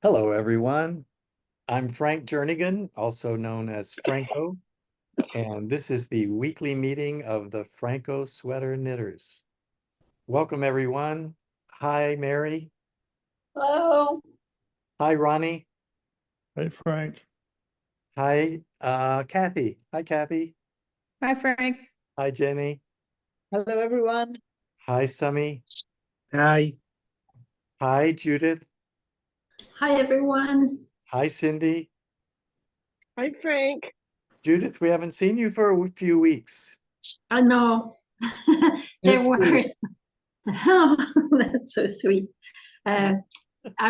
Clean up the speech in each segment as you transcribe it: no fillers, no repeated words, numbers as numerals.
Hello, everyone. I'm Frank Jernigan, also known as Phrancko, and this is the weekly meeting of the Phrancko Sweater Knitters. Welcome, everyone. Hi, Mary. Hello. Hi, Ronnie. Hey, Frank. Hi, Kathy. Hi, Kathy. Hi, Frank. Hi, Jenny. Hello, everyone. Hi, Summy. Hi. Hi, Judith. Hi, everyone. Hi, Cindy. Hi, Frank. Judith, we haven't seen you for a few weeks. I know. There Yes, were. Oh, that's so sweet. I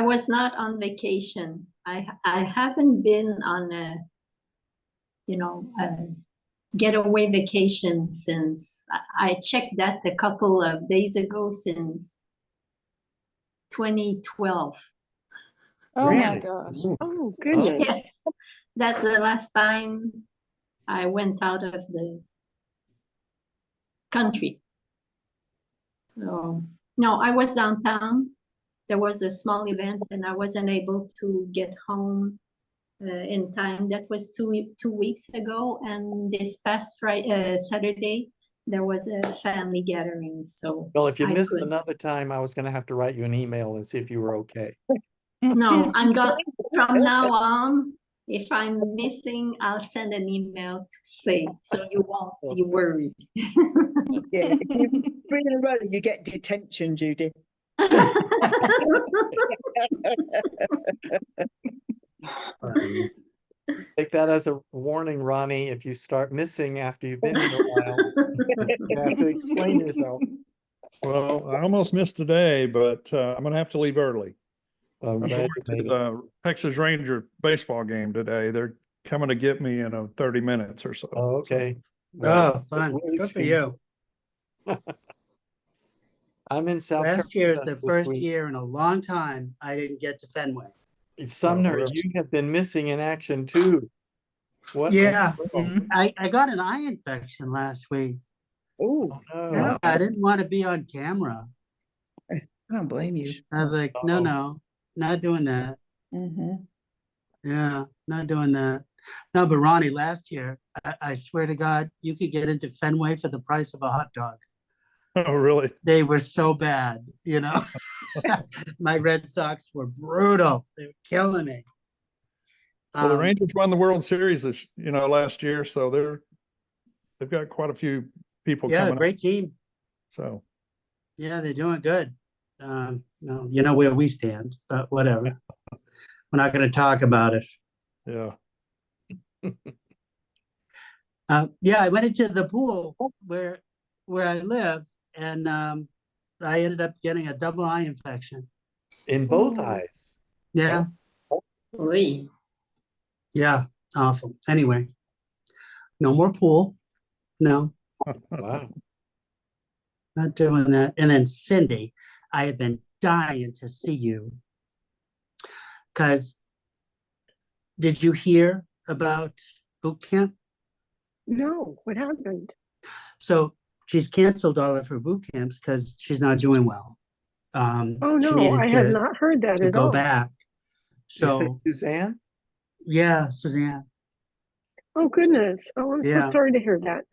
was not on vacation. I haven't been on a, a getaway vacation since I checked that a couple of days ago, since 2012. Oh my Really? gosh. Ooh. Oh goodness. Yes, that's the last time I went out of the country. So, no, I was downtown. There was a small event and I wasn't able to get home in time. That was two weeks ago. And this past Saturday, there was a family gathering. So Well, if you I missed could. another time, I was going to have to write you an email and see if you were okay. No, I'm got from now on. If I'm missing, I'll send an email to say, so you won't be worried. Yeah, if you three in a row, you get detention, Judy. Take that as a warning, Ronnie. If you start missing after you've been here a while, you have to explain yourself. Well, I almost missed today, but I'm going to have to leave early. I'm I'm glad going you to made it. the Texas Ranger baseball game today. They're coming to get me in 30 minutes or so. Oh, okay. Oh, fun. we'll Good for excuse you. I'm in South Last year is Carolina the this first week. year in a long time I didn't get to Fenway. Sumner, really? you have been missing in action too. What? Yeah, Mhm. I got an eye infection last week. Oh, Oh, no. I didn't want to be on camera. I don't blame you. I was like, Oh. no, not doing that. mm-hmm. Yeah, not doing that. No, but Ronnie, last year, I swear to God, you could get into Fenway for the price of a hot dog. Oh, really? They were so bad, My Red Sox were brutal. They were killing me. Well, the Rangers won the World Series last year, so they've got quite a few people Yeah, coming great team. So Yeah, they're doing good. No, you know where we stand, but whatever. We're not going to talk about it. yeah. Yeah, I went into the pool where I live, and I ended up getting a double eye infection. In both Ooh. eyes. Yeah, Oy. yeah, awful. Anyway, no more pool. No, Wow. not doing that. And then Cindy, I have been dying to see you because did you hear about boot camp? No, what happened? So she's canceled all of her boot camps because she's not doing well. Oh She no, needed I have not heard that to at go all. back. You say So Suzanne? yeah, Suzanne. Oh goodness. Oh, I'm so Yeah. sorry to hear that.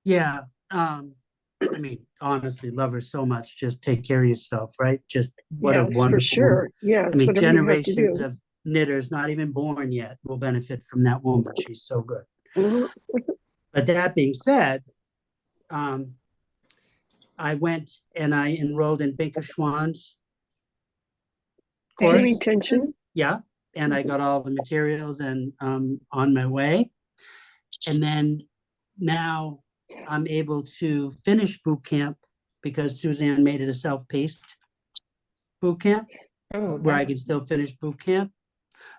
Yeah. I mean, honestly, love her so much. Just take care of yourself, right? Just what a Yes, wonderful for sure. woman. Yes, I mean, whatever you have to generations do. of knitters not even born yet will benefit from that woman. She's so good. Mhm. But that being said, I went and I enrolled in Binka Schwann's course. Paying attention. Yeah. And I got all the materials and on my way. And then now I'm able to finish boot camp because Suzanne made it a self-paced boot camp where I can still finish boot camp.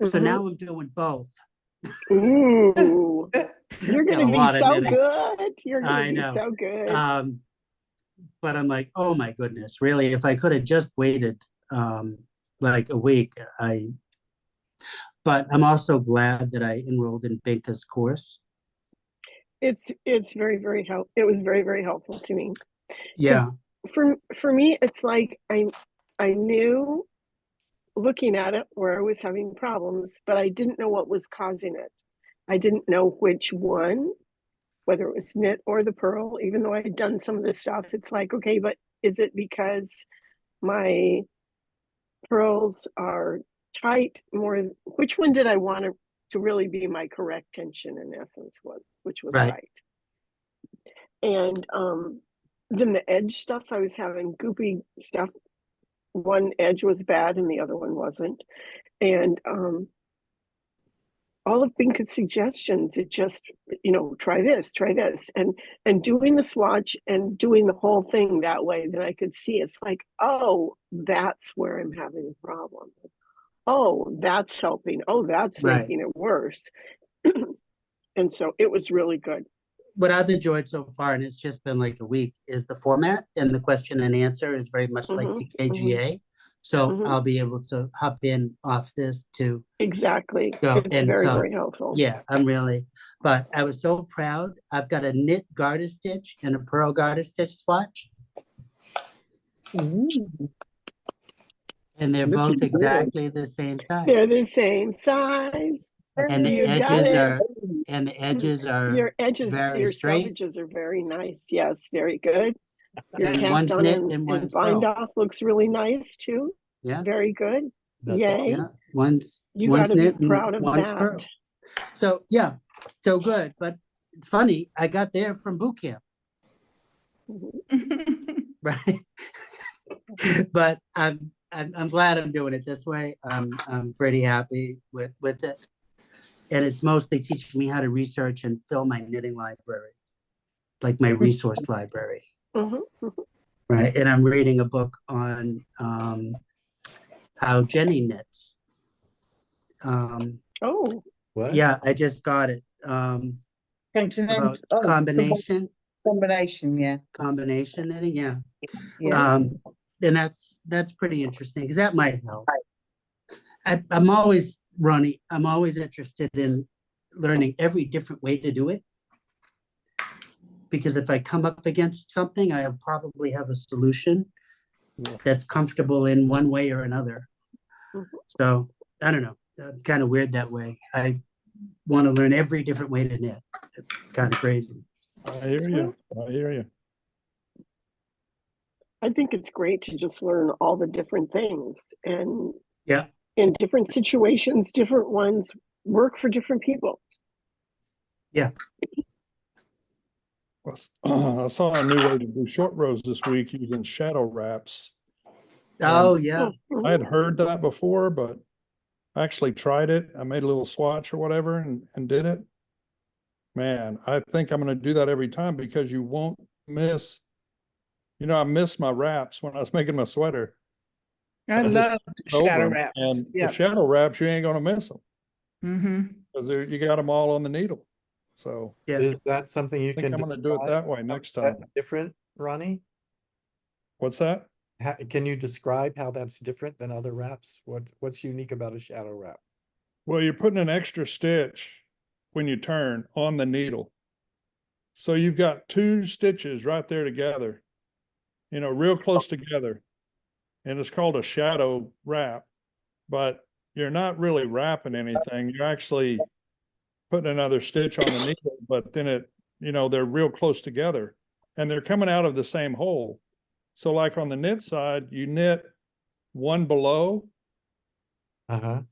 So Mhm. now I'm doing both. Ooh, you're Got a gonna be lot of so knitting. good. You're I gonna be know. so good. But I'm like, oh my goodness, really? If I could have just waited like a week, but I'm also glad that I enrolled in Binka's course. It's very, very helpful. It was very, very helpful to me. Yeah. For me, it's like I knew looking at it where I was having problems, but I didn't know what was causing it. I didn't know which one, whether it was knit or the purl, even though I had done some of this stuff. It's like, okay, but is it because my pearls are tight more? Which one did I want to really be my correct tension in essence, which was Right. right. And then the edge stuff, I was having goopy stuff. One edge was bad and the other one wasn't. And all of Binka's suggestions, it just, try this, and doing the swatch and doing the whole thing that way, then I could see it's like, oh, that's where I'm having a problem. Oh, that's helping. Oh, that's Right. making it worse. And so it was really good. What I've enjoyed so far, and it's just been like a week, is the format, and the question and answer is very much like TKGA. So I'll be able to hop in off this to Exactly. go. It's And very, so, very helpful. yeah, but I was so proud. I've got a knit garter stitch and a purl garter stitch swatch. And they're both exactly the same size. They're the same size. And the You got edges it. are Your edges, very your straight. selvages are very nice. Yes, very good. Your And cast one's on knit and and one's bind purl. off looks really nice too. Yeah. Very good. That's Yay. Yeah, one's You one's gotta be knit and proud of one's that. purl. So yeah, so good. But it's funny, I got there from boot camp, right? But I'm glad I'm doing it this way. I'm pretty happy with it, and it's mostly teaching me how to research and fill my knitting library, like my resource library, right? And I'm reading a book on how Jenny knits. Oh, What? Yeah, I just got it. About combination Yeah. knitting, yeah. Yeah. And that's pretty interesting because that might help. I'm always interested in learning every different way to do it. Because if I come up against something, I probably have a solution that's comfortable in one way or another. So I don't know, kind of weird that way. I want to learn every different way to knit. It's kind of crazy. I hear you. I hear you. I think it's great to just learn all the different things, and Yeah. in different situations, different ones work for different people. Yeah. I saw a new way to do short rows this week using shadow wraps. Oh yeah. I had heard that before, but I actually tried it. I made a little swatch or whatever and did it. Man, I think I'm going to do that every time because you won't miss. I missed my wraps when I was making my sweater. I love shadow Over 'em, wraps. and Yeah. the shadow wraps, you ain't going to miss them Mm-hmm. because you got them all on the needle. So Yeah. Is that something you I think can I'm going to do it describe? that way next Is that time. different, Ronnie? What's that? Can you describe how that's different than other wraps? What's unique about a shadow wrap? Well, you're putting an extra stitch when you turn on the needle. So you've got two stitches right there together, real close together. And it's called a shadow wrap, but you're not really wrapping anything. You're actually putting another stitch on the needle, but then they're real close together and they're coming out of the same hole. So like on the knit side, you knit one below, and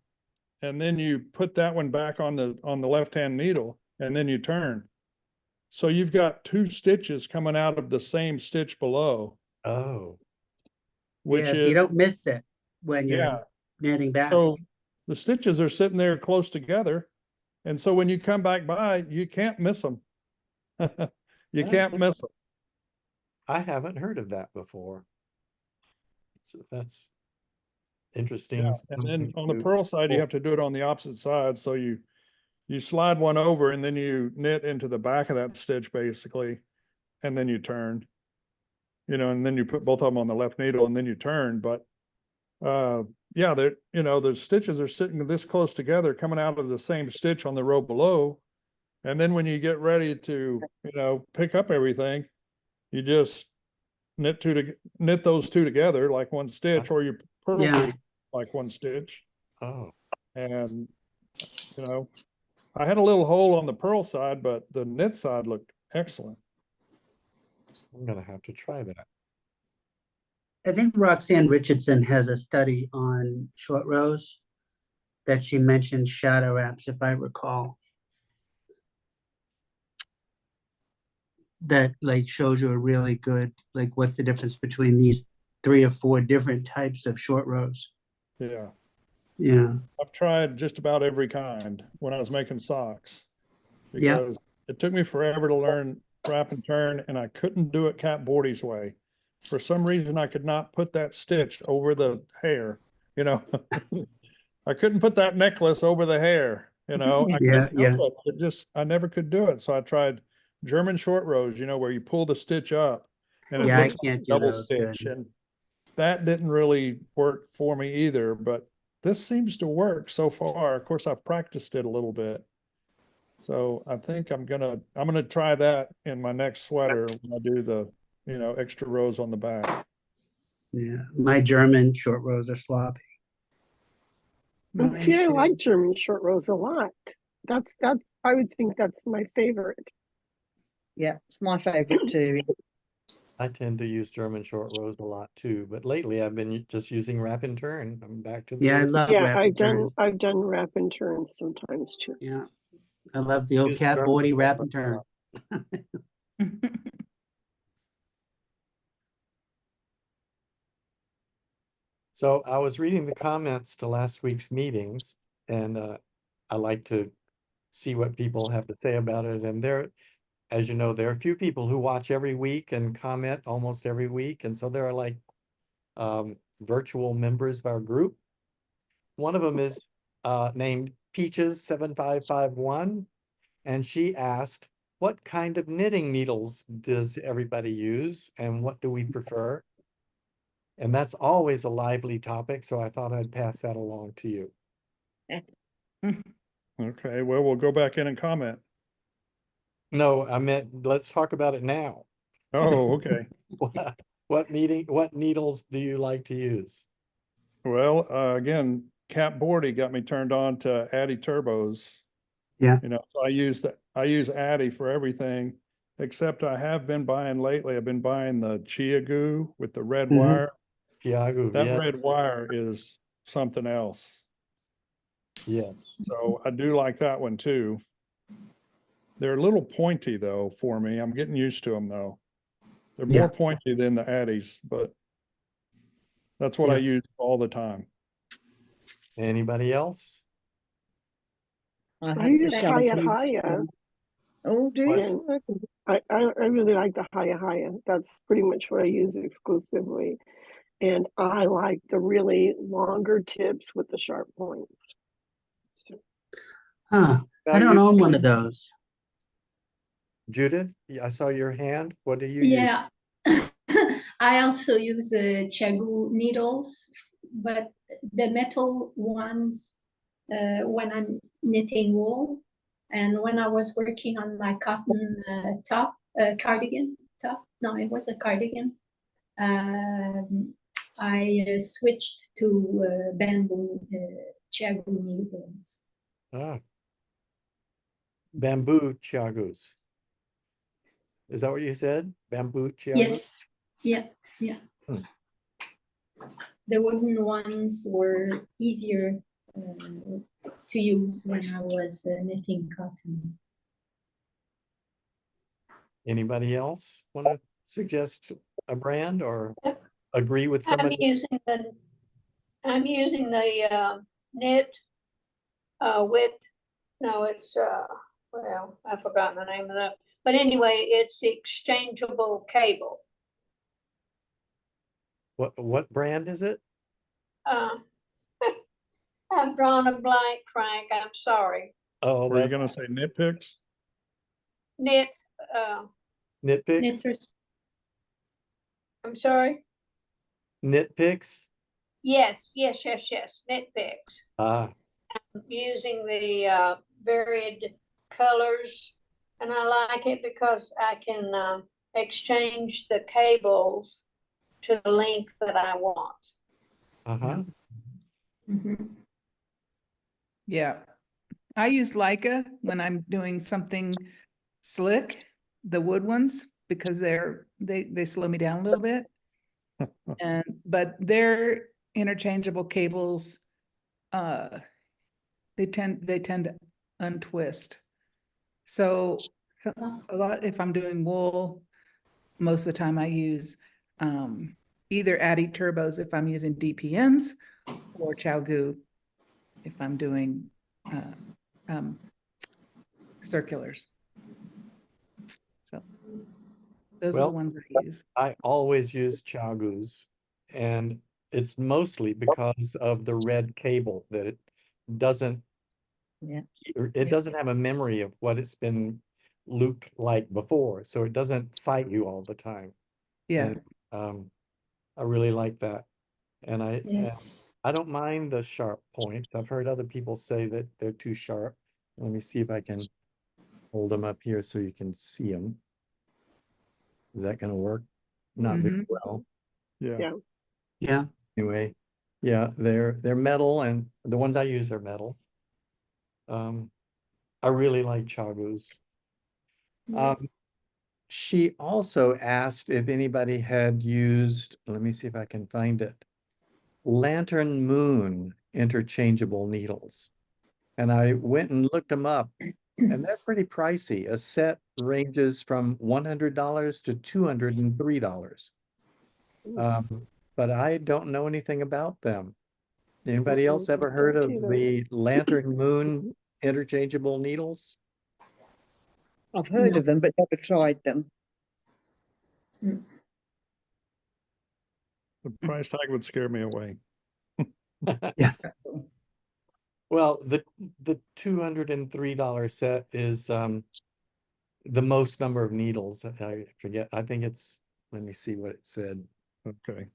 then you put that one back on the left-hand needle, and then you turn. So you've got two stitches coming out of the same stitch below. Oh, Which so is, you don't miss it when you're knitting back. So the stitches are sitting there close together. And so when you come back by, you can't miss them. You can't miss them. I haven't heard of that before. So that's interesting. Yeah. And then on the purl side, you have to do it on the opposite side. So you slide one over and then you knit into the back of that stitch basically, and then you turn, and then you put both of them on the left needle and then you turn. But the stitches are sitting this close together coming out of the same stitch on the row below. And then when you get ready to, pick up everything, you just knit those two together like one stitch, or you purl two like one stitch. Oh, And, I had a little hole on the purl side, but the knit side looked excellent. I'm gonna have to try that. I think Roxanne Richardson has a study on short rows that she mentioned shadow wraps, if I recall. That like shows you a really good, like what's the difference between these 3 or 4 different types of short rows. Yeah. Yeah, I've tried just about every kind when I was making socks yeah, because it took me forever to learn wrap and turn, and I couldn't do it Cap Bordy's way. For some reason, I could not put that stitch over the hair, you know. I couldn't put that necklace over the hair, I yeah, couldn't do yeah. it. I never could do it. So I tried German short rows, where you pull the stitch up and it Yeah, I looks like can't a do double those stitch. good. And that didn't really work for me either, but this seems to work so far. Of course, I've practiced it a little bit. So I think I'm gonna try that in my next sweater when I do the, extra rows on the back. Yeah, my German short rows are sloppy. And see, I like German short rows a lot. That's I would think that's my favorite. Yeah, it's my favorite too. I tend to use German short rows a lot too, but lately I've been just using wrap and turn. I'm back to the Yeah, I original. love Yeah, wrap and turn. I've done wrap and turn sometimes too. Yeah, I love the old Use Cat German Bordy short wrap rows and a turn. lot. So I was reading the comments to last week's meetings, and I like to see what people have to say about it. And as you know, there are a few people who watch every week and comment almost every week. And so there are like virtual members of our group. One of them is named Peaches7551, and she asked, what kind of knitting needles does everybody use and what do we prefer? And that's always a lively topic, so I thought I'd pass that along to you. Okay, well, we'll go back in and comment. No, I meant, let's talk about it now. Oh, okay. What needles do you like to use? Well, again, Cap Bordy got me turned on to Addy turbos. Yeah. So I use Addy for everything, except I have been buying lately. I've been buying the Chia Goo with the red Mhm. wire. Piagu, That yes. red wire is something else. Yes. So I do like that one too. They're a little pointy though for me. I'm getting used to them though. They're Yeah. more pointy than the Addies, but that's what I Yeah. use all the time. Anybody else? I had use the Haya Shelby. Haya. Oh, do you? And I really like the Haya Haya. That's pretty much what I use exclusively. And I like the really longer tips with the sharp points. Huh. I About don't you, own one of those. Judith, I saw your hand. What do you use? Yeah, I also use Chiagu needles, but the metal ones when I'm knitting wool, and when I was working on my cotton cardigan top. No, it was a cardigan. I switched to bamboo Chiagu needles. Ah, bamboo chiagus. Is that what you said? Bamboo chiagus? Yes, yeah, yeah. Hmm. The wooden ones were easier to use when I was knitting cotton. Anybody else want to suggest a brand or agree with somebody? I'm using the knit with, no, it's well, I've forgotten the name of that. But anyway, it's the exchangeable cable. What brand is it? Uh, I've drawn a blank, Frank. I'm sorry. Oh, Were you that's going to say Knit Picks? Knit. Knit Picks. Knitters. I'm sorry. Knit Picks. Yes. Knit picks. Ah, Using the varied colors, and I like it because I can exchange the cables to the length that I want. uh-huh. Mhm. Yeah. I use Leica when I'm doing something slick, the wood ones, because they slow me down a little bit. But they're interchangeable cables. They tend to untwist. So a lot, if I'm doing wool, most of the time I use either Addy turbos if I'm using DPNs, or Gu if I'm doing circulars. So those are the Well, ones I use. I always use Gus, and it's mostly because of the red cable that it doesn't Yeah. it doesn't have a memory of what it's been looped like before, so it doesn't fight you all the time. Yeah. And I really like that. And Yes. I don't mind the sharp points. I've heard other people say that they're too sharp. Let me see if I can hold them up here so you can see them. Is that going to work? Not very Mhm. well. Yeah. Yeah. Yeah. Anyway, yeah, they're metal, and the ones I use are metal. I really like Chagus. She also asked if anybody had used, let me see if I can find it, Lantern Moon interchangeable needles. And I went and looked them up, and they're pretty pricey. A set ranges from $100 to $203. But I don't know anything about them. Anybody else ever heard of Either. the Lantern Moon interchangeable needles? I've heard of them, but never tried them. The price tag would scare me away. Well, the $203 set is the most number of needles. I forget. I think it's, let me see what it said. Okay.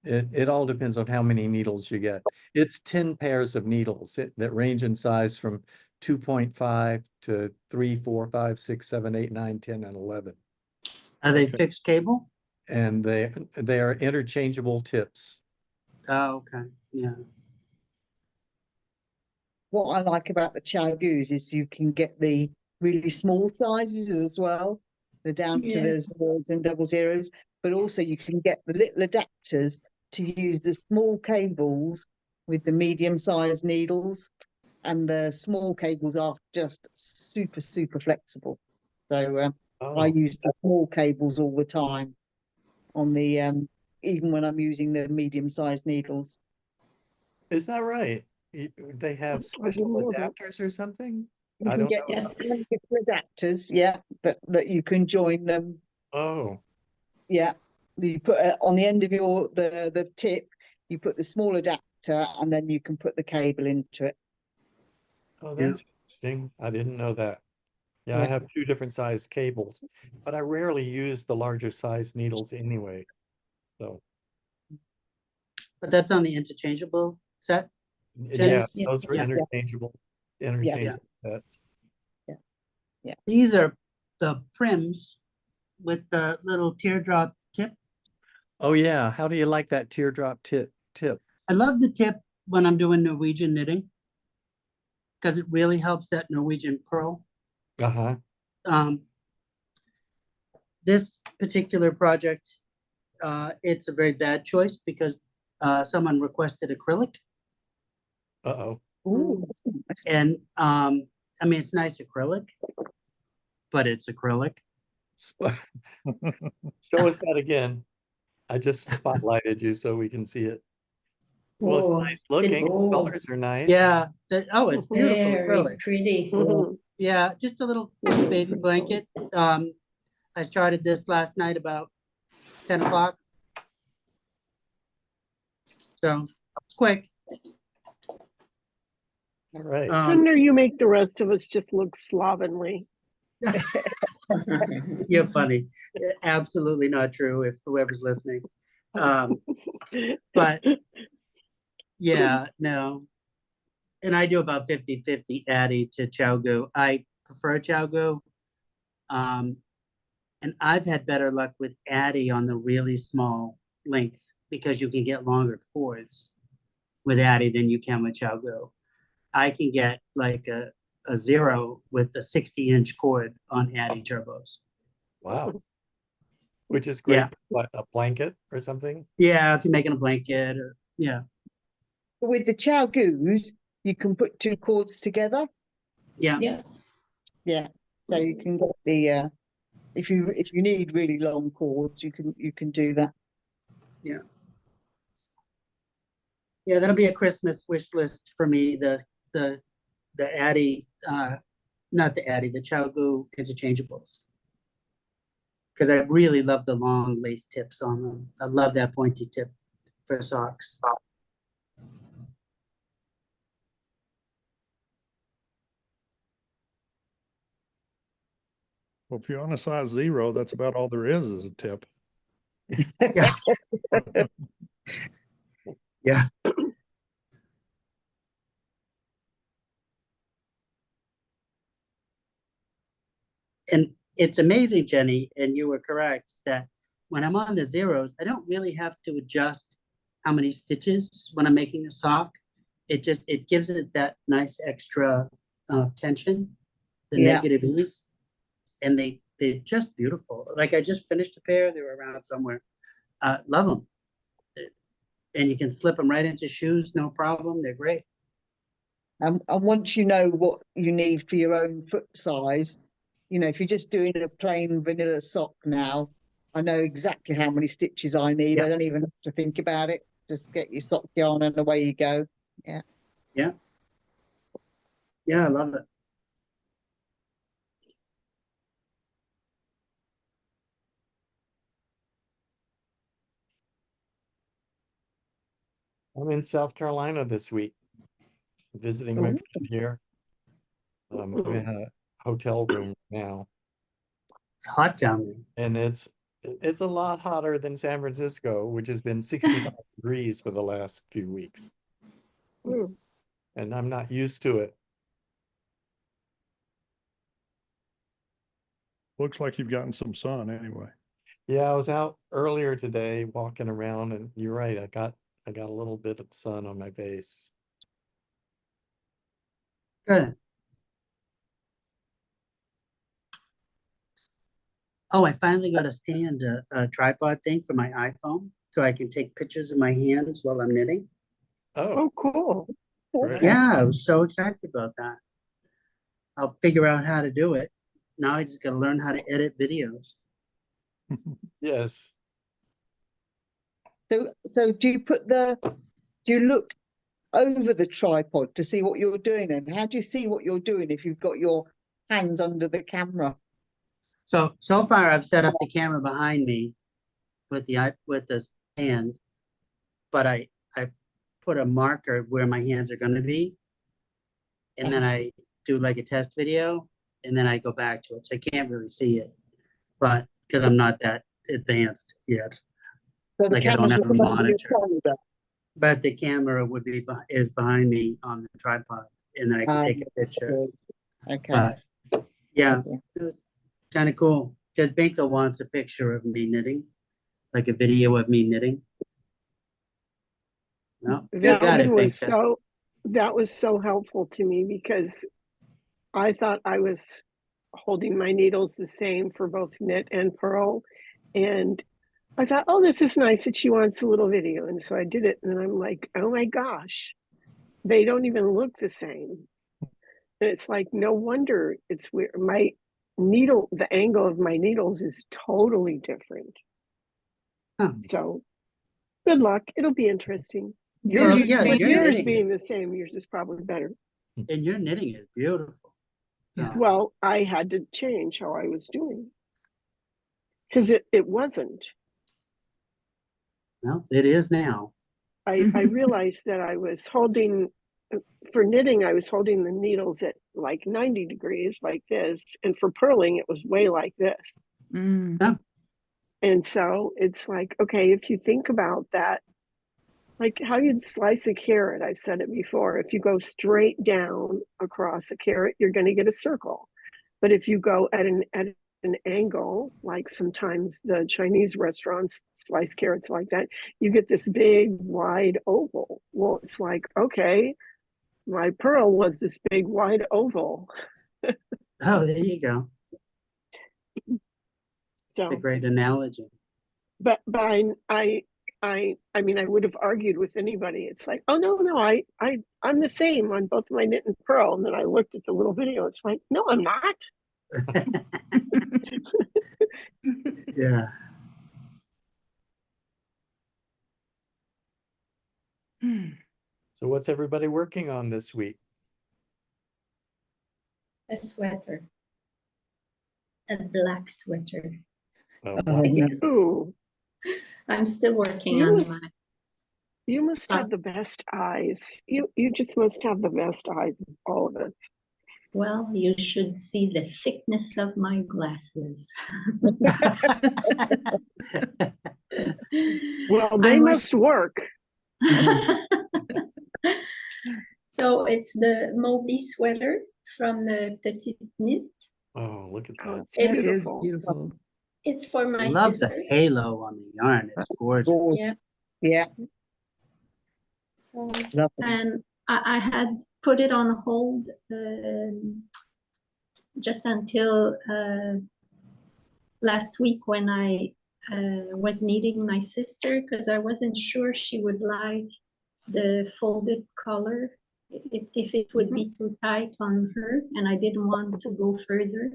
It all depends on how many needles you get. It's 10 pairs of needles that range in size from 2.5 to 3, 4, 5, 6, 7, 8, 9, 10, and 11. Are they Okay. fixed cable? And they are interchangeable tips. Oh, okay. Yeah. What I like about the Chagus is you can get the really small sizes as well, the down to Yeah. the zeros and double zeros, but also you can get the little adapters to use the small cables with the medium-sized needles, and the small cables are just super, super flexible. So I Oh, use the small cables all the time on the even when I'm using the medium-sized needles. is that right? They have I special didn't know that. adapters or something? You I can don't get know. Yes. different adapters, yeah, that you can join them. Oh, Yeah, you put it on the end of the tip, you put the small adapter, and then you can put the cable into it. oh, Yeah. that's interesting. I didn't know that. Yeah, I Yeah. have two different size cables, but I rarely use the larger size needles anyway. So, But that's on the interchangeable set? yeah, Yes. those are Yeah. interchangeable sets. These are the prims with the little teardrop tip. Oh yeah, how do you like that teardrop tip? I love the tip when I'm doing Norwegian knitting because it really helps that Norwegian purl. Uh-huh. This particular project, it's a very bad choice because someone requested acrylic, Uh-oh. Ooh, that's nice. and I mean it's nice acrylic, but it's acrylic. Show us that again. I just spotlighted you so we can see it. Well, it's Oh, nice looking. oh, Colors are nice. Yeah. It's beautiful very acrylic. pretty. Mhm. Yeah, just a little baby blanket. I started this last night about 10 o'clock. So it's quick. All right. Senator, you make the rest of us just look slovenly. You're funny. Absolutely not true if whoever's listening. But yeah, no. And I do about 50-50 Addy to Gu. I prefer Gu. And I've had better luck with Addy on the really small length because you can get longer cords. with Addy than you can with Xiaogu. I can get like a 0 with a 60-inch cord on Addy turbos. Wow. Which is Yeah. great, what, a blanket or something? Yeah, if you're making a blanket or yeah. With the Chow Goos, you can put two cords together. Yeah. Yes. Yeah. So you can get the if you need really long cords, you can do that. Yeah. Yeah, that'll be a Christmas wish list for me. The Addy, not the Addy, the Xiaogu interchangeables. Because I really love the long lace tips on them. I love that pointy tip for socks. Well, if you're on a size 0, that's about all there is a tip. Yeah. Yeah. And it's amazing, Jenny, and you were correct, that when I'm on the zeros, I don't really have to adjust how many stitches when I'm making a sock. It gives it that nice extra tension, the Yeah. negative ease, and they're just beautiful. Like I just finished a pair, they were around somewhere. Love them. And you can slip them right into shoes, no problem. They're great. And once you know what you need for your own foot size, you know, if you're just doing a plain vanilla sock now, I know exactly how many stitches I need. Yeah. I don't even have to think about it. Just get your sock yarn and away you go. Yeah. Yeah. Yeah, I love it. I'm in South Carolina this week, visiting my Oh. friend here. I'm in a hotel room now, It's hot down there. and it's a lot hotter than San Francisco, which has been 65 degrees for the last few weeks, Mm. and I'm not used to it. Looks like you've gotten some sun anyway. Yeah, I was out earlier today walking around, and you're right, I got a little bit of sun on my face. Good. Oh, I finally got a stand, a tripod thing for my iPhone, so I can take pictures of my hands while I'm knitting. Oh, Oh, cool. great. Yeah, I was so excited about that. I'll figure out how to do it. Now I just got to learn how to edit videos. Yes. So do you look over the tripod to see what you're doing then? How do you see what you're doing if you've got your hands under the camera? So far I've set up the camera behind me with the stand, but I put a marker where my hands are going to be, and then I do like a test video, and then I go back to it. So I can't really see it, but because I'm not that advanced yet. So the Like I don't camera's have a looking over your monitor. shoulder. But the camera is behind me on the tripod, and then I can take a picture. Okay. But yeah, Okay. it was kind of cool because Binko wants a picture of me knitting, like a video of me knitting. No, you That got it, one was Binko. that was so helpful to me because I thought I was holding my needles the same for both knit and purl. And I thought, oh, this is nice that she wants a little video. And so I did it. And I'm like, oh my gosh, they don't even look the same. And it's like, no wonder it's weird. My needle, the angle of my needles is totally different. Huh. So good luck. It'll be interesting. Did you yeah, change your Yours knitting being the same, yours is probably better. and your knitting is beautiful. Yeah. Well, I had to change how I was doing because it wasn't. Well, it is now. I realized that I was holding, for knitting, I was holding the needles at like 90 degrees like this. And for purling, it was way like this. Mm. Yeah. And so it's like, okay, if you think about that, like how you'd slice a carrot, I've said it before. If you go straight down across a carrot, you're going to get a circle. But if you go at an an angle, like sometimes the Chinese restaurants slice carrots like that, you get this big wide oval. Well, it's like, okay, my pearl was this big wide oval. Oh, there you go. So It's a great analogy. but I mean, I would have argued with anybody. It's like, oh no, I'm the same on both my knit and pearl. And then I looked at the little video. It's like, no, I'm not. Yeah. So what's everybody working on this week? A sweater. A black sweater. Oh, Oh, wow. no. Ooh, I'm still working You on must- my. you must have the best eyes. You just must have the best eyes of all of us. Well, you should see the thickness of my glasses. Well, they I'm must work. So it's the Moby sweater from Petite Knit. Oh, look at Oh, that. it's It's- It is beautiful. beautiful. It's for I my love sister. the halo on the yarn. It's gorgeous. Gorgeous. Yeah. Yeah, So, lovely. and I had put it on hold just until last week when I was meeting my sister, because I wasn't sure she would like the folded collar, if it would be too tight on her, and I didn't want to go further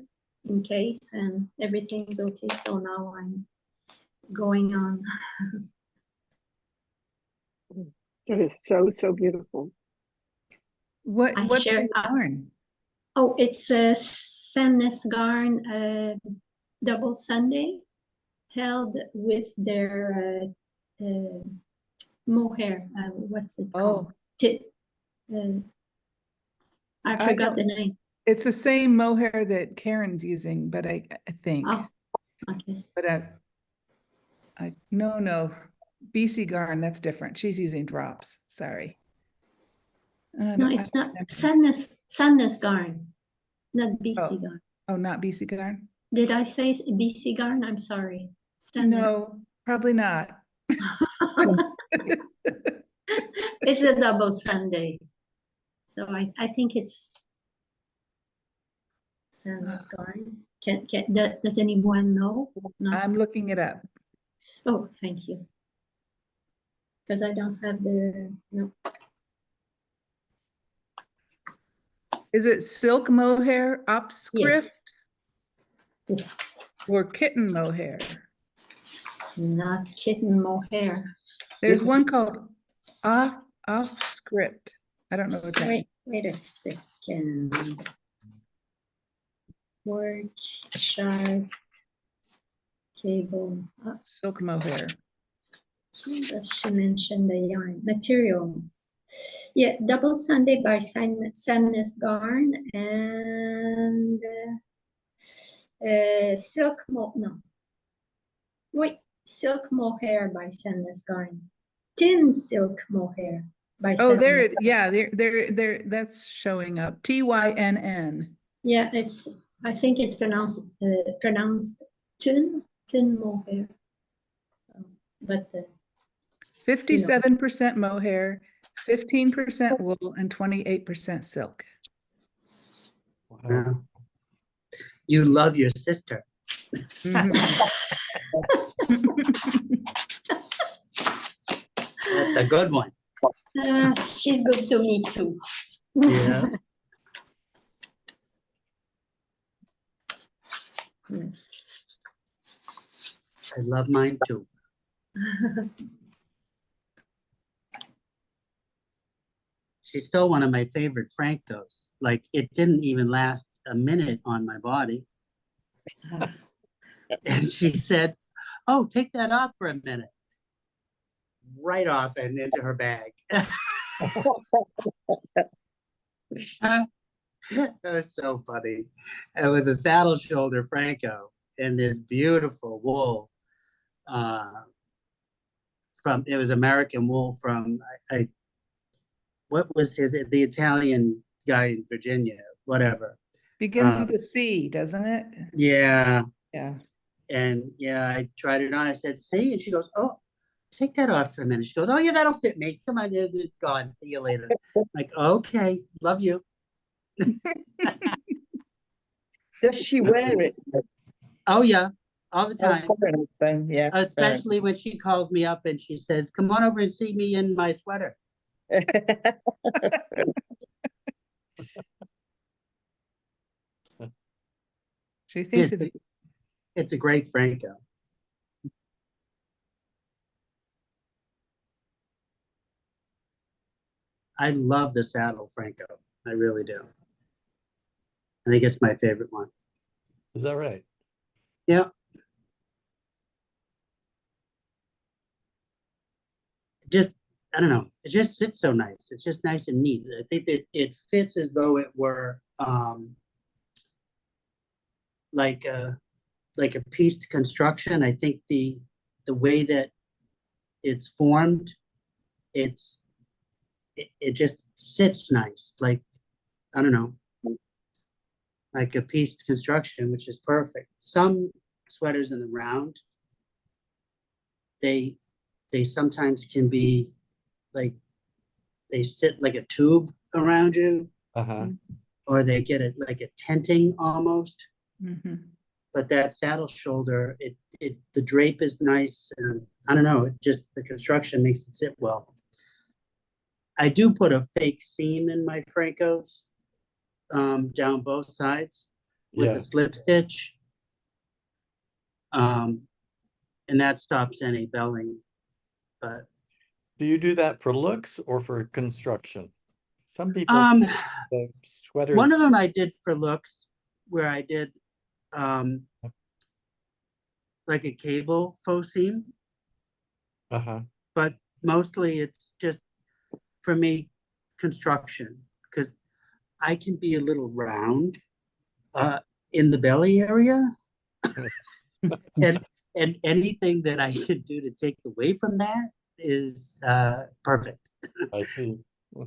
in case, and everything's okay. So now I'm going on. It is so beautiful. What, I what's share- the yarn? Oh, it's a Sandnes Garn double Sunday held with their mohair. What's it called? Oh, I I forgot don't- the name. it's the same mohair that Karen's using, but I think, Oh, okay. but no, BC Garn, that's different. She's using drops, sorry. No, it's not Sandnes Garn, not BC Garn. Oh, not BC Garn? Did I say BC Garn? I'm sorry. Sandnes. No, probably not. It's a double Sunday. So I think it's Sandnes Garn. Does anyone know? No. I'm looking it up. Oh, thank you. Because I don't have no. Is it silk mohair upscript? Or kitten mohair? Not kitten mohair. There's one called off script. I don't know what that means. Wait a second. Work chart cable. Silk mohair. Does she mention the yarn materials? Yeah, double Sunday by Sandnes Garn and silk silk mohair by Sandnes Garn. Tin silk mohair by Oh, there Sandnes it, yeah, there, that's showing up. TYNN. Yeah, I think it's pronounced tin mohair. So, but 57% mohair, 15% wool, and 28% silk. Wow. You love your sister. Mhm. That's a good one. she's good to me too. Yeah. Yes. I love mine too. She's still one of my favorite Phrancos. Like, it didn't even last a minute on my body. And she said, oh, take that off for a minute. Right off and into her bag. That was so funny. It was a saddle shoulder Phrancko in this beautiful wool. It was American wool from, what was the Italian guy in Virginia, whatever. Begins with a C, doesn't it? Yeah, Yeah. And yeah, I tried it on. I said, see, and she goes, oh, take that off for a minute. She goes, oh yeah, that'll fit me. Come on, it's gone. See you later. Like, okay, love you. Does she wear it? Oh yeah, all the Oh, time. fair enough then, yeah. fair Especially when she calls me up and she says, come on over and see me in my sweater. enough. She thinks It's a, it, it's a great Phrancko. I love the saddle Phrancko. I really do. I think it's my favorite one. Is that right? Yeah. Just, I don't know. It just sits so nice. It's just nice and neat. I think that it fits as though it were like a pieced construction. I think the way that it's formed, it just sits nice. Like, I don't know, like a pieced construction, which is perfect. Some sweaters in the round, they sometimes can be like they sit like a tube around you, Uh-huh. or they get it like a tenting almost. mhm. But that saddle shoulder, the drape is nice, and I don't know, it just the construction makes it sit well. I do put a fake seam in my Phrankkos, down both sides with Yeah. a slip stitch. And that stops any belling. But Do you do that for looks or for construction? Some people um, say the sweaters. one of them I did for looks, where I did like a cable faux seam, Uh-huh. but mostly it's just for me construction, because I can be a little round in the belly area, and anything that I can do to take away from that is perfect. I see.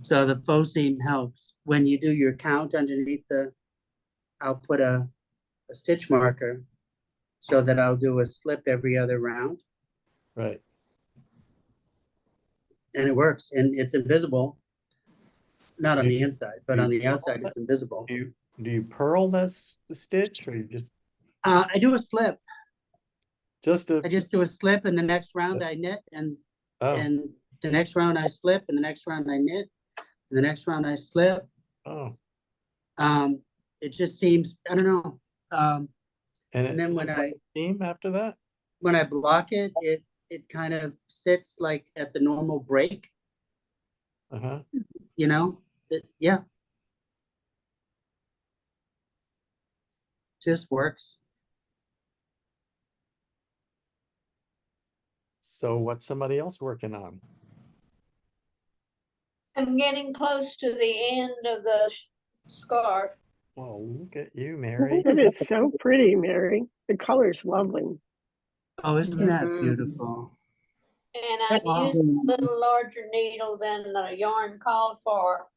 So the faux seam helps. When you do your count underneath I'll put a stitch marker so that I'll do a slip every other round, Right. and it works, and it's invisible. Not on Do the you- inside, but do on you the purl outside, it? it's invisible. Do you purl this stitch or you just I do a slip. a I just do a slip, and the next round I knit, and oh the next round I slip, and the next round I knit, and the next round I slip. oh It just seems, I don't know. and And it then looks like a seam after that? when I block it, it kind of sits like at the normal break, Uh-huh. you know? Yeah, just works. So what's somebody else working on? I'm getting close to the end of the scarf. Well, look at you, Mary. It is so pretty, Mary. The color's lovely. Oh, isn't that Mhm. beautiful? And I'm That's using a little larger needle than the yarn called for.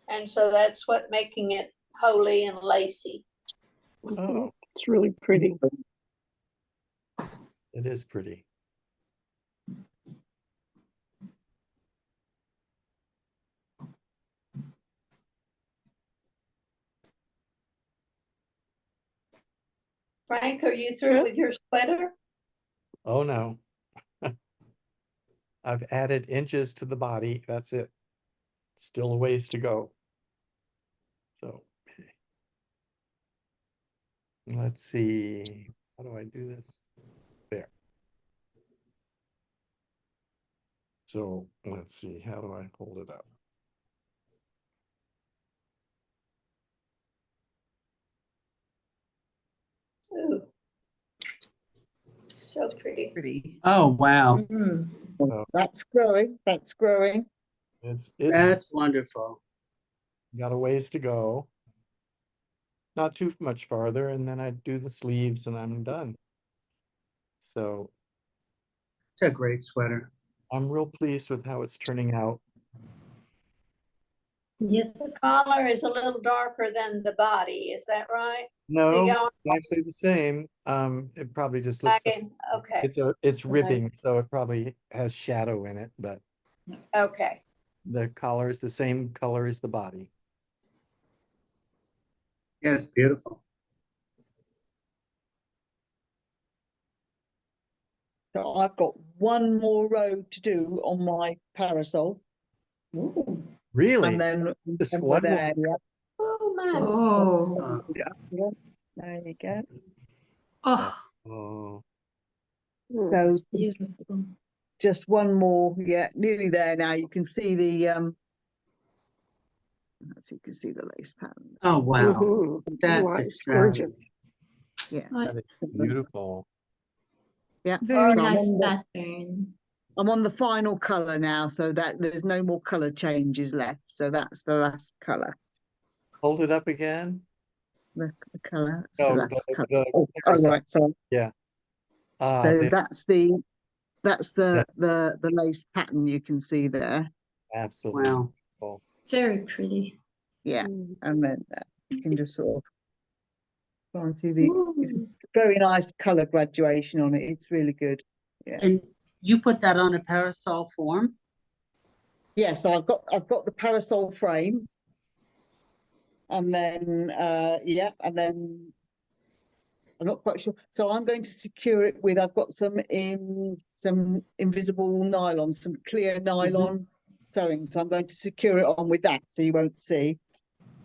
And so that's what making it holy and lacy. Oh, It's really pretty. it is pretty. Frank, are you through with your sweater? Oh no. I've added inches to the body. That's it. Still a ways to go. So let's see. How do I do this? There. So let's see. How do I hold it up? Ooh. So pretty. Pretty. Oh, wow. Mhm. Oh. That's growing. That's growing. It's That's wonderful. got a ways to go. Not too much farther, and then I do the sleeves and I'm done. So It's a great sweater. I'm real pleased with how it's turning out. Yes. The collar is a little darker than the body, is that right? No, yarn- it's actually the same. It probably just looks like Okay, it's ribbing, so it probably has shadow in it, but okay. the collar is the same color as the body. Yeah, it's beautiful. So I've got one more row to do on my parasol, Really? and then Just and we're one more? there. Yeah, Oh, my. Oh, yeah. There you go. oh, Oh, Hmm. So it's beautiful. just one more. Yeah, nearly there now. You can see the so you can see the lace pattern. Oh, wow. Mhm. That's Wow, it's extravagant. gorgeous. Yeah, that is beautiful. yeah. Very So nice I'm on the, pattern. I'm on the final color now, so that there's no more color changes left. So that's the last color. Hold it up again. The color. That's No, the last the- color. the Oh, parasol. right. Sorry. So there- that's the lace pattern you can see there. absolutely. Wow. beautiful. Very pretty. Yeah, Mm. and then you can just sort of try and see the it's a Ooh. very nice color graduation on it. It's really good. Yeah. And you put that on a parasol form? Yeah, so I've got the parasol frame, and then and then I'm not quite sure. So I'm going to secure it with I've got some invisible nylon, some clear nylon sewing. So I'm going to secure it on with that so you won't see.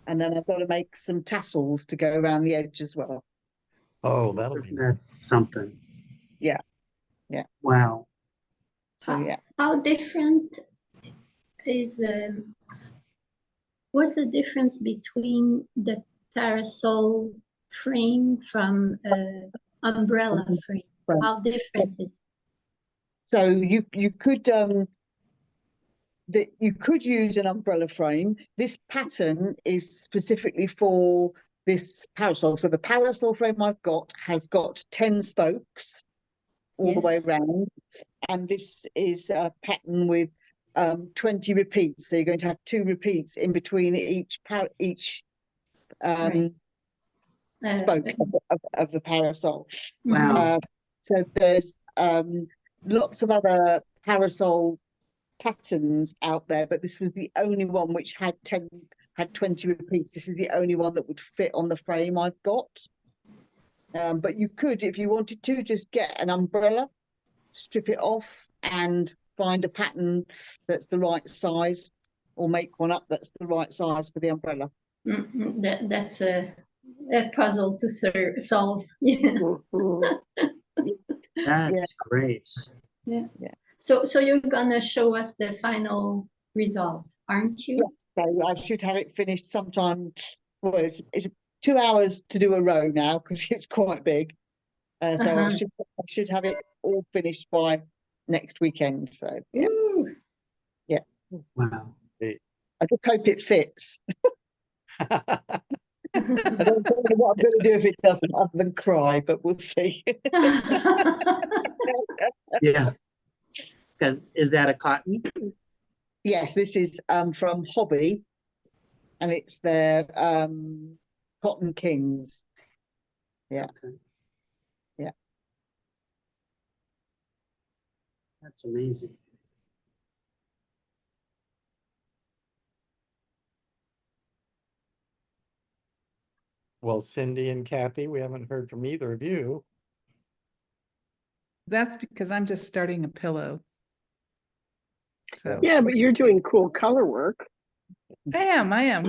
And then I've got to make some tassels to go around the edge as well. Oh, that'll be nice. That's something. Yeah. Yeah. Wow. So yeah. How different is what's the difference between the parasol frame from umbrella frame? Frame. How different is So you could you could use an umbrella frame. This pattern is specifically for this parasol. So the parasol frame I've got has got 10 spokes all the way Yes. around, and this is a pattern with 20 repeats. So you're going to have 2 repeats in between each Right. spoke of the parasol. Wow. So there's lots of other parasol patterns out there, but this was the only one which had 20 repeats. This is the only one that would fit on the frame I've got. But you could, if you wanted to, just get an umbrella, strip it off, and find a pattern that's the right size, or make one up that's the right size for the umbrella. That's a puzzle to solve. Yeah. Mhm. That's great. So you're gonna show us the final result, aren't you? So I should have it finished sometime. Well, it's 2 hours to do a row now because it's quite big. So I should have it all finished by next weekend. So yeah, Ooh. Wow. I just hope it fits. I don't know what I'm going to do if it doesn't, other than cry, but we'll see. Yeah. Because is that a cotton? Yes, this is from Hobby, and it's their Cotton Kings. Yeah. Okay. Yeah. That's amazing. Well, Cindy and Kathy, we haven't heard from either of you. That's because I'm just starting a pillow. So Yeah, but you're doing cool color work. I am. I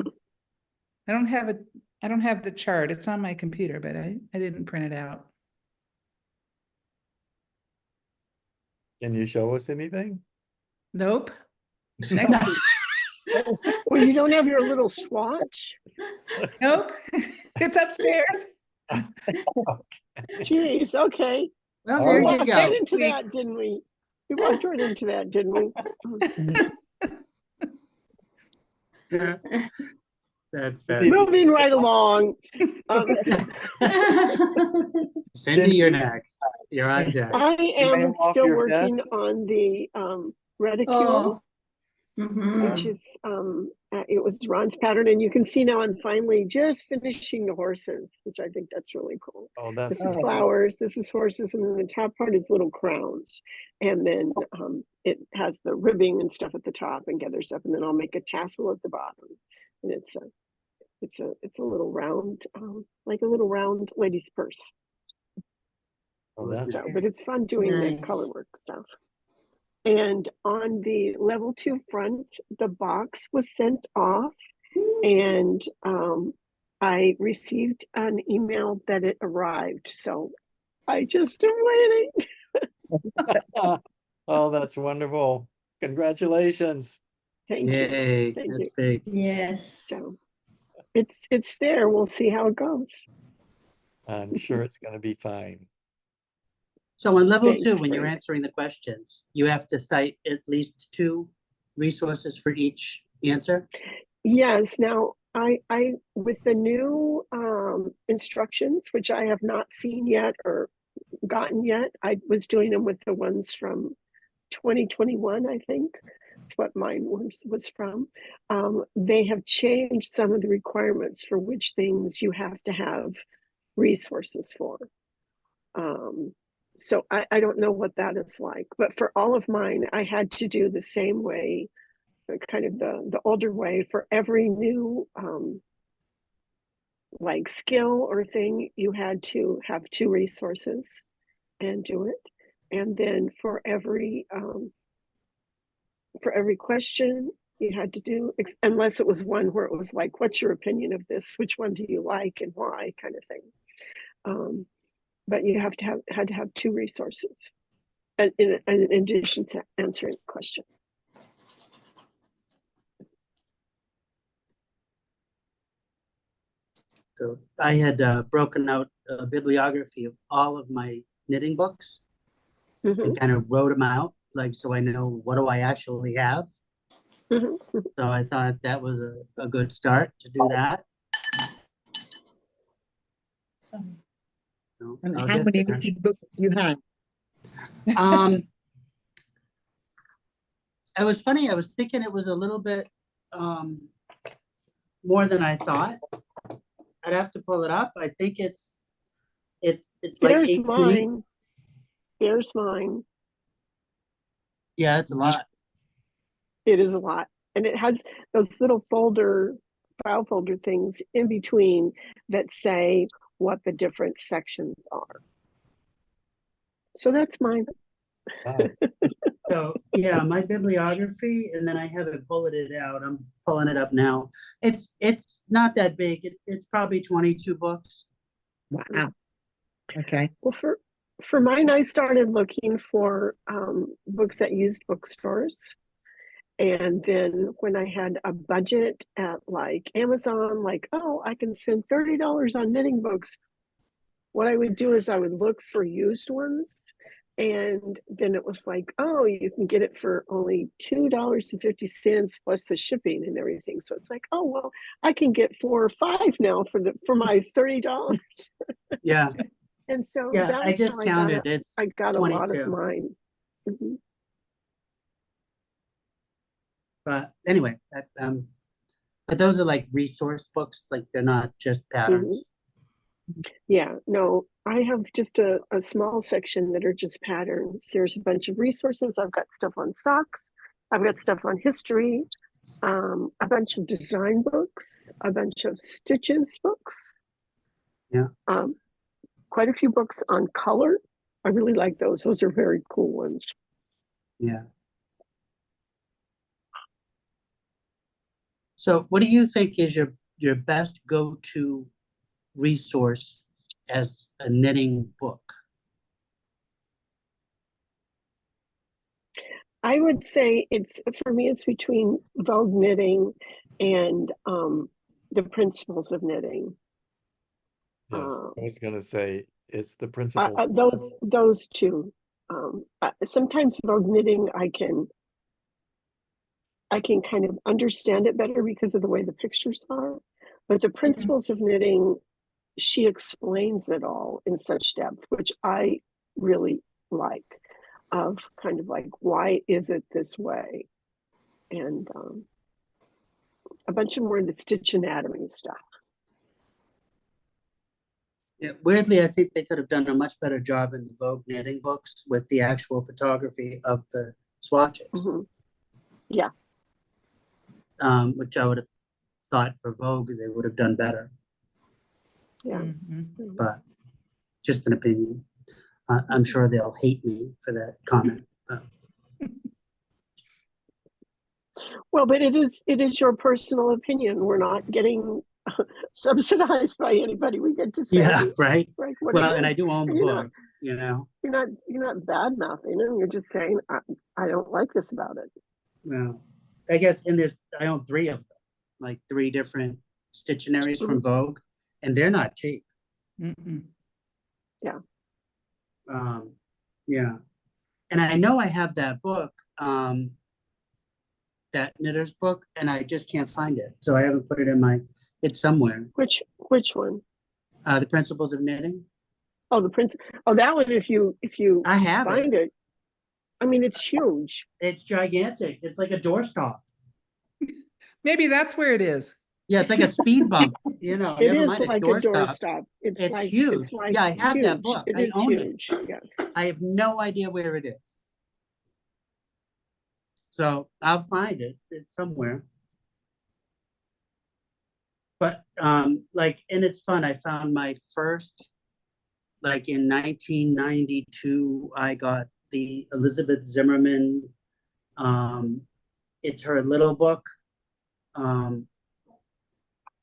don't have the chart. It's on my computer, but I didn't print it out. Can you show us anything? Nope. Next week. Well, you don't have your little swatch? Nope. It's upstairs. Geez, okay. Well, All there We right. you walked go. right into that, didn't we? We walked right into that, didn't we? That's Cindy, fabulous. Moving right along. Cindy, you're next. You're on deck. I am off still your working desk. on the reticule. Oh, which is it was Ron's pattern, and you can see now I'm finally just finishing the horses, which I think that's really cool. Oh, that's This is cool. flowers, this is horses, and then the top part is little crowns, and then it has the ribbing and stuff at the top and gathers up, and then I'll make a tassel at the bottom, and it's a little round, like a little round lady's purse. Oh, that's So, but it's fun doing the color Nice. work stuff. And on the level 2 front, the box was sent off, and I received an email that it arrived. So I just am waiting. oh, that's wonderful. Congratulations. Thank you. Yay, Thank that's you. big. Yes. So it's there. We'll see how it goes. I'm sure it's going to be fine. So on level Thanks, 2, when you're Frank. answering the questions, you have to cite at least 2 resources for each answer. Yes. Now I with the new instructions, which I have not seen yet or gotten yet, I was doing them with the ones from 2021, I think. That's what mine was from. They have changed some of the requirements for which things you have to have resources for. So I don't know what that is like, but for all of mine, I had to do the same way, kind of the older way for every new like skill or thing. You had to have 2 resources and do it, and then for every question you had to do, unless it was one where it was like, what's your opinion of this, which one do you like and why, kind of thing. But you had to have 2 resources, and in addition to answering the question. So I had broken out a bibliography of all of my knitting books Mhm, and kind of wrote them out, like, so I know what do I actually have. mhm. So I thought that was a good start to do that. So And I'll how get many there. knitting books do you have? It was funny, I was thinking it was a little bit more than I thought. I'd have to pull it up. I think it's like There's 18. mine. There's mine. Yeah, it's a lot. It is a lot, and it has those little file folder things in between that say what the different sections are. So that's mine. Wow. So yeah, my bibliography, and then I have it bulleted out. I'm pulling it up now. It's not that big. It's probably 22 books. Wow. Okay. Well, for mine, I started looking for books at used bookstores. And then when I had a budget at like Amazon, like, oh, I can spend $30 on knitting books, what I would do is I would look for used ones. And then it was like, oh, you can get it for only $2.50 plus the shipping and everything. So it's like, oh, well, I can get 4 or 5 now for my $30. Yeah, And so yeah. I that's just how counted. It's I got a lot of 22. mine. Mhm. But anyway, but those are like resource books. Like they're not just patterns. Yeah, no, I have just a small section that are just patterns. There's a bunch of resources. I've got stuff on socks. I've got stuff on history, a bunch of design books, a bunch of stitches books. Yeah. Quite a few books on color. I really like those. Those are very cool ones. Yeah. So what do you think is your best go-to resource as a knitting book? I would say for me, it's between Vogue Knitting and the Principles of Knitting. Yes, I was going to say it's the principles. Those 2. Sometimes Vogue Knitting, I can kind of understand it better because of the way the pictures are. But the Principles of Knitting, she explains it all in such depth, which I really like, of kind of like, why is it this way? and a bunch of more of the stitch anatomy stuff. Yeah, weirdly, I think they could have done a much better job in the Vogue knitting books with the actual photography of the swatches, Yeah. which I would have thought for Vogue they would have done better, Yeah. Mhm. but just an opinion. I'm sure they'll hate me for that comment. Well, but it is your personal opinion. We're not getting subsidized by anybody. We get to say, Yeah, right. it's like what Well, it and I is. do own the And book, you know. you're not bad mouthing them. You're just saying, I don't like this about it. Well, I guess, and I own 3 of them, like 3 different stittionaries from Vogue, and they're not cheap. Mm-mm. Yeah. And I know I have that book, that knitter's book, and I just can't find it. So I haven't put it in it's somewhere. Which one? The Principles of Knitting. Oh, the print. Oh, that one. If you I have find it, I mean, it's huge. It's gigantic. It's like a doorstop. Maybe that's where it is. Yeah, it's like a speed bump, you know. It Never is mind like a doorstop. It's It's like huge. It's like Yeah, I have that huge. book. It I is own it. huge. Yes. I have no idea where it is. So I'll find it. It's somewhere. But like, and it's fun. I found my first, like in 1992, I got the Elizabeth Zimmerman. It's her little book.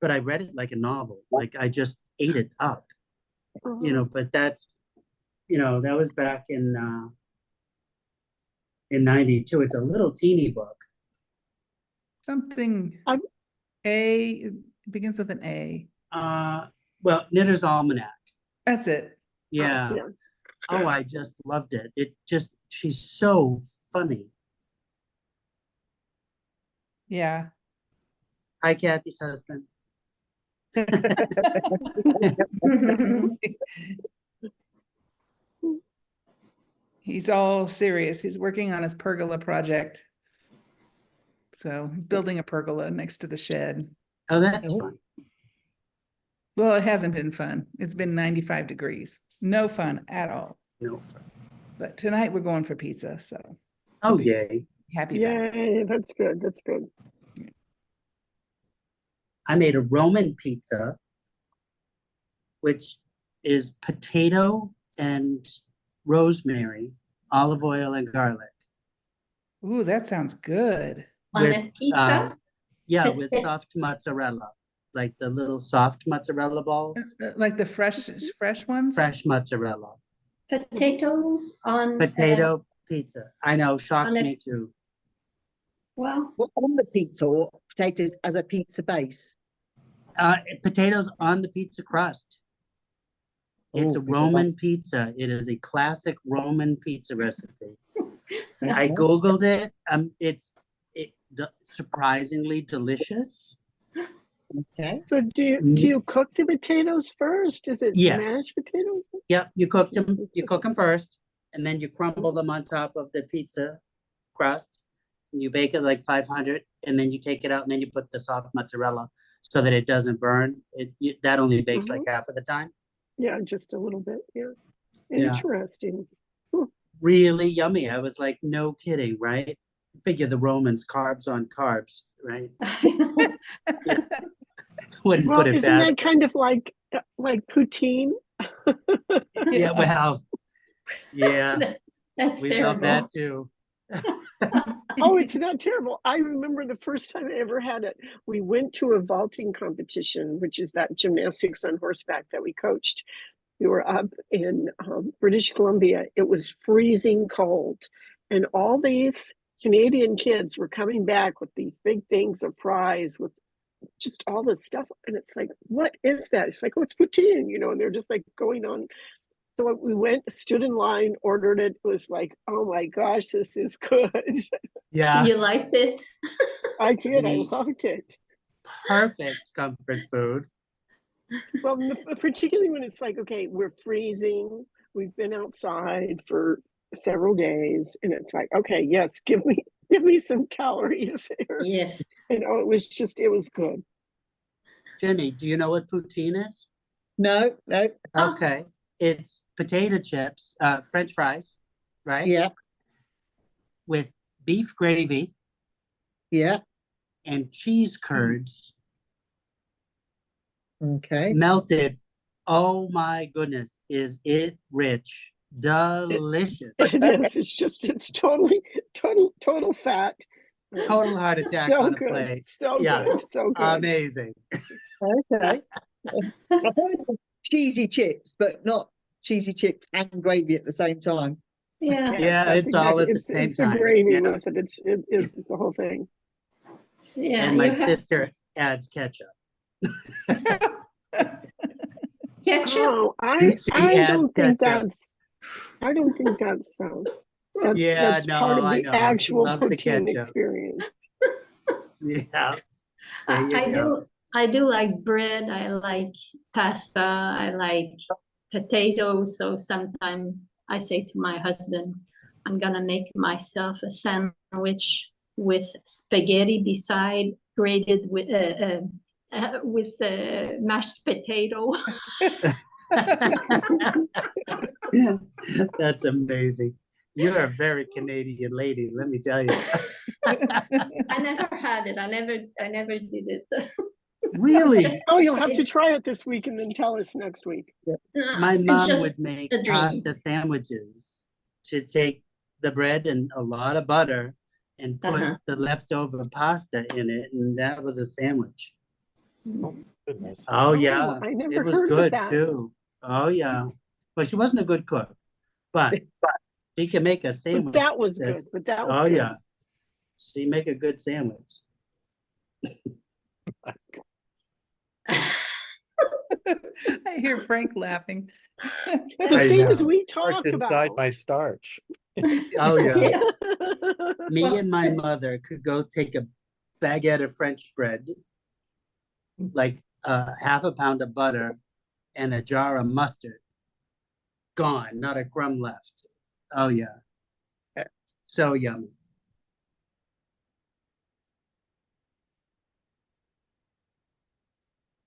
But I read it like a novel. Like I just ate it up, you know, but that's, you know, that was back in 92. It's a little teeny book. Something it begins with an A. Well, Knitter's Almanac. That's it. Yeah. Oh, I just loved it. She's so funny. Yeah. Hi, Kathy's husband. He's all serious. He's working on his pergola project. So he's building a pergola next to the shed. Oh, that's fun. Well, it hasn't been fun. It's been 95 degrees. No fun at all. No fun. But tonight we're going for pizza, so. Oh, yay. Happy back. Yay, that's good. That's good. I made a Roman pizza, which is potato and rosemary, olive oil, and garlic. Ooh, that sounds good. On a pizza? Yeah, with soft mozzarella, like the little soft mozzarella balls. Like the fresh ones? Fresh mozzarella. Potatoes on Potato pizza. I know, shocks on a- me too. well, What, on the pizza or potatoes as a pizza base? Potatoes on the pizza crust. It's a Oh, Roman pizza. It is a classic Roman pizza recipe. I Googled it. It's surprisingly delicious. Okay. So do you cook the potatoes first? Is it Yes. mashed potatoes? Yep, you cook them first, and then you crumble them on top of the pizza crust. And you bake it like 500, and then you take it out, and then you put the soft mozzarella so that it doesn't burn. That only bakes like half of the time. Yeah, just a little bit. Yeah. Yeah. Interesting. Really yummy. I was like, no kidding, right? Figure the Romans, carbs on carbs, right? Wouldn't Well, put it isn't past. that kind of like poutine? Yeah, well, yeah, that's we love terrible. that too. Oh, it's not terrible. I remember the first time I ever had it. We went to a vaulting competition, which is that gymnastics on horseback that we coached. We were up in British Columbia. It was freezing cold. And all these Canadian kids were coming back with these big things of fries with just all this stuff. And it's like, what is that? It's like, oh, it's poutine, you know, and they're just like going on. So we went, stood in line, ordered it. It was like, oh my gosh, this is good. Yeah, You liked it? I did. I The- loved it. perfect comfort food. Well, particularly when it's like, okay, we're freezing. We've been outside for several days, and it's like, okay, yes, give me Give me some calories here. Yes. And oh, it was good. Jenny, do you know what poutine is? No, no, Oh. Okay, it's potato chips, French fries, right? yeah, With beef gravy yeah, and cheese curds okay. melted. Oh my goodness, is it rich? Delicious. It is. It's total fat. Total heart attack So on a good. plate. So Yeah. good. So good. Amazing. Okay. I've heard of cheesy chips, but not cheesy chips and gravy at the same time. Yeah. Yeah, That's it's all at the it's same the time. gravy Yeah. with it. It's the whole thing. Yeah. And my You have sister adds ketchup. ketchup. Oh, She I adds don't think ketchup. that's Yeah, part no, of I the know. She actual loves the poutine ketchup. experience. Yeah, there you I go. I do like bread. I like pasta. I like potatoes. So sometimes I say to my husband, I'm gonna make myself a sandwich with spaghetti beside, grated with mashed potato. That's amazing. You're a very Canadian lady, let me tell you. I never had it. I never did it. Really? It's just- Oh, you'll have to It's- try it this week and then tell us next week. My it's mom just would make a dream. pasta sandwiches. She'd take the bread and a lot of butter and put Uh-huh. the leftover pasta in it, and that was a sandwich. Goodness. Oh, yeah, I never it was heard of good that. too. Oh, yeah. But she wasn't a good cook, but she can make a But sandwich. that was good. But that was Oh, good. yeah. She make a good sandwich. I hear Frank laughing. The I things know. we Starts talk inside about. my starch. Oh, yeah. Yes. Me and my mother could go take a baguette of French bread, like half a pound of butter, and a jar of mustard. Gone, not a crumb left. Oh, yeah. So yummy.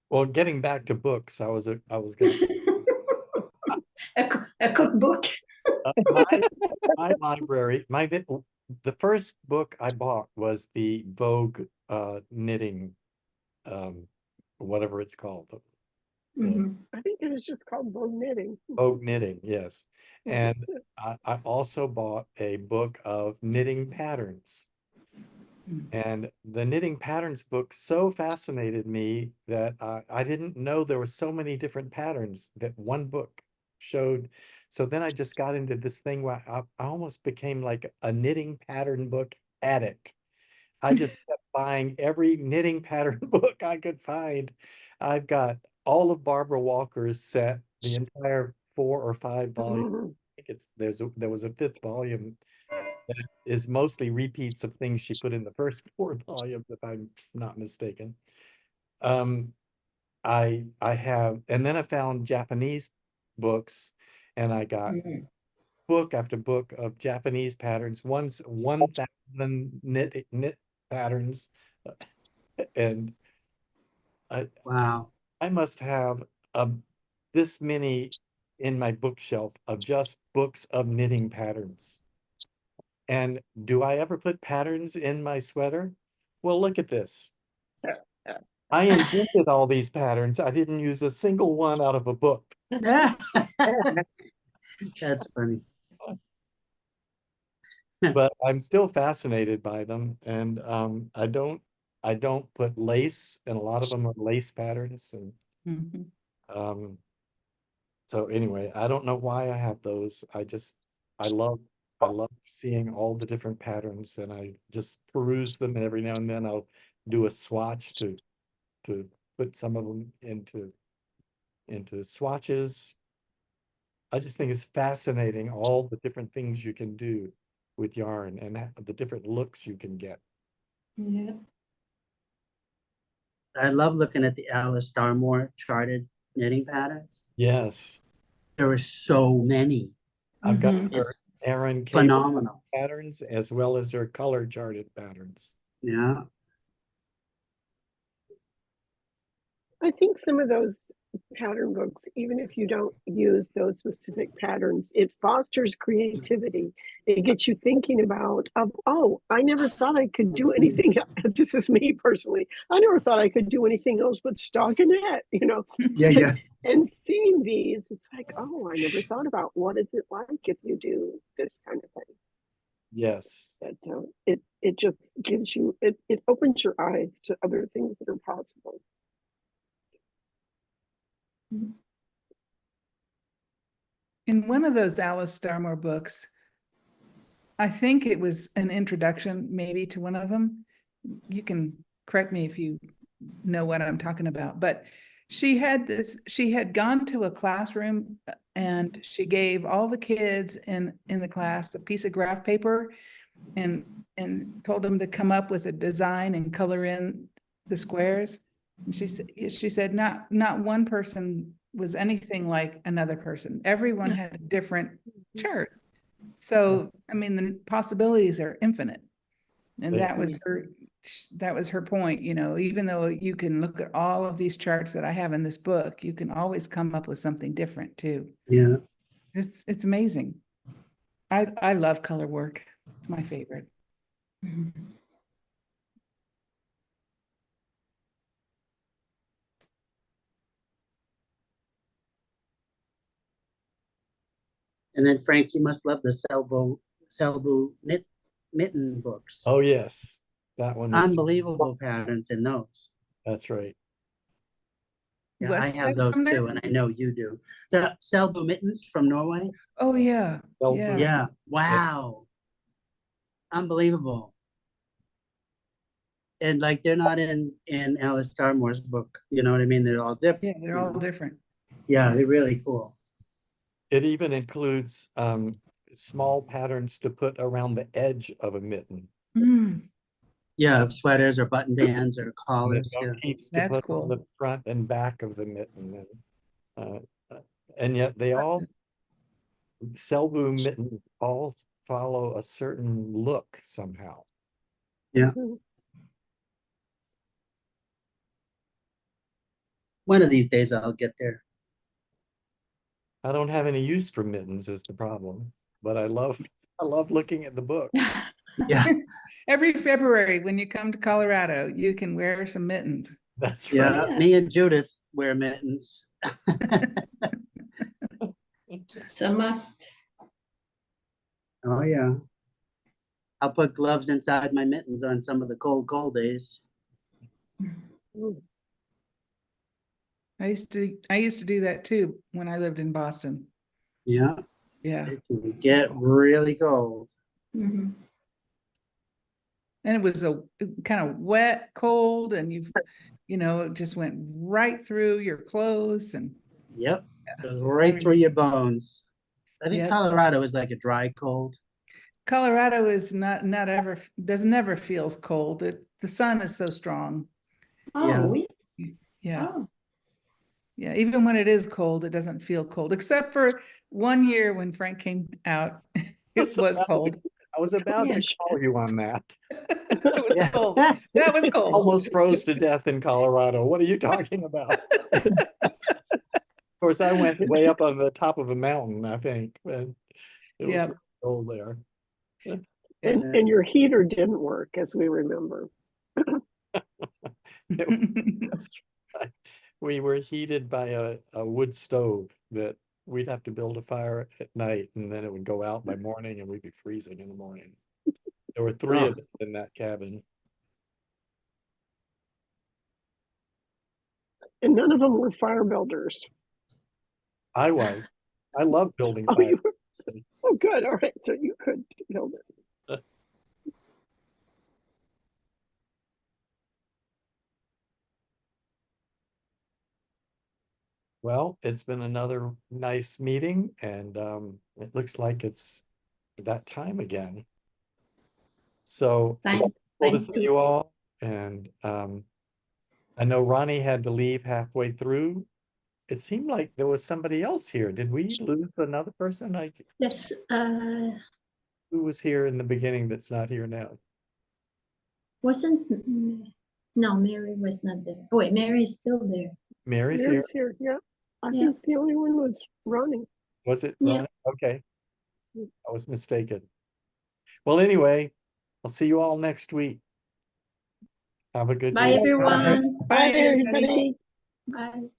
Well, getting back to books, I was gonna A cookbook. my library, the first book I bought was the Vogue knitting, whatever it's called, the Mhm. I think it was just called bone knitting. Vogue knitting, yes. And I also bought a book of knitting patterns. And the knitting patterns book so fascinated me that I didn't know there were so many different patterns that one book showed. So then I just got into this thing where I almost became like a knitting pattern book addict. I just kept buying every knitting pattern book I could find. I've got all of Barbara Walker's set, the entire 4 or 5 volumes. Mhm. I think there was a 5th volume that is mostly repeats of things she put in the first 4 volumes, if I'm not mistaken. I have, and then I found Japanese books, and I got Mhm. book after book of Japanese patterns. One's 1,000 knit patterns, and Wow. I must have this many in my bookshelf of just books of knitting patterns. And do I ever put patterns in my sweater? Well, look at this. I invented all these patterns. I didn't use a single one out of a book. That's funny. But I'm still fascinated by them. And I don't put lace, and a lot of them are lace patterns. And Mhm. so anyway, I don't know why I have those. I love seeing all the different patterns, and I just peruse them, and every now and then I'll do a swatch to put some of them into swatches. I just think it's fascinating all the different things you can do with yarn and the different looks you can get. Yeah. I love looking at the Alice Starmore charted knitting patterns. Yes, There are so many. I've got Mhm. her. It's Aaron cable phenomenal. patterns as well as her color charted patterns. Yeah. I think some of those pattern books, even if you don't use those specific patterns, it fosters creativity. It gets you thinking about, oh, I never thought I could do anything. This is me personally. I never thought I could do anything else but stockinette, you know. Yeah, yeah. And seeing these, it's like, oh, I never thought about what is it like if you do this kind of thing. Yes. That it just gives you it opens your eyes to other things that are possible. In one of those Alice Starmore books, I think it was an introduction maybe to one of them. You can correct me if you know what I'm talking about, but she had gone to a classroom and she gave all the kids in the class a piece of graph paper and told them to come up with a design and color in the squares. And she said not one person was anything like another person. Everyone had a different chart. So, I mean, the possibilities are infinite. And that was her point, you know, even though you can look at all of these charts that I have in this book, you can always come up with something different too. Yeah. It's amazing. I love color work. It's my favorite. And then Frank, you must love the Selbu mitten books. Oh, yes. That one is Unbelievable patterns in those. That's right. Yeah, I What's have that those from there? too, and I know you do. The Selbu mittens from Norway. Oh yeah. Selbu. Yeah. Yeah. Wow. Unbelievable. And like they're not in Alice Starmore's book. You know what I mean? They're all different. Yeah, they're you all know? different. Yeah, they're really cool. It even includes small patterns to put around the edge of a mitten. Mm, Yeah, sweaters or button bands or And then collars. Yeah. motifs to That's put on cool. the front and back of the mitten. And yet they all, Selbu mittens all follow a certain look somehow. Yeah. One of these days I'll get there. I don't have any use for mittens is the problem, but I love looking at the book. Yeah. Every February when you come to Colorado, you can wear some mittens. That's Yeah. right. Me and Judith wear mittens. It's a must. Oh yeah. I'll put gloves inside my mittens on some of the cold days. I used to do that too when I lived in Boston. Yeah. Yeah. It can get really cold. Mhm. And it was a kind of wet, cold, and it just went right through your clothes and Yep. Goes right through your bones. I think Yep. Colorado is like a dry cold. Colorado is not ever never feels cold. The sun is so strong. Oh, Yeah. oh, Yeah, even when it is cold, it doesn't feel cold, except for one year when Frank came out, it was cold. I was about to Yes. call you on that. It was cold. That was cold. Almost froze to death in Colorado. What are you talking about? Of course, I went way up on the top of a mountain, I think, and it was Yep. really cold there. And your heater didn't work, as we remember. That's right. We were heated by a wood stove that we'd have to build a fire at night and then it would go out by morning and we'd be freezing in the morning. There were three of us in that cabin. And none of them were fire builders. I love building Oh, fires. oh, good. All right. So you could build it. Well, it's been another nice meeting and it looks like it's that time again. So it's cool to see you all. And I know Ronnie had to leave halfway through it seemed like there was somebody else here. Did we lose another person? Yes, Who was here in the beginning that's not here now? wasn't, no, Mary was not there. Oh, wait, Mary is still there. Mary's here. Mary's here, yeah. I Yeah. think the only one was Ronnie. Was it? Yeah. Ronnie? Okay. I was mistaken. Well, anyway, I'll see you all next week. Have a good Bye, week. everyone. Bye, everybody. everybody. Bye.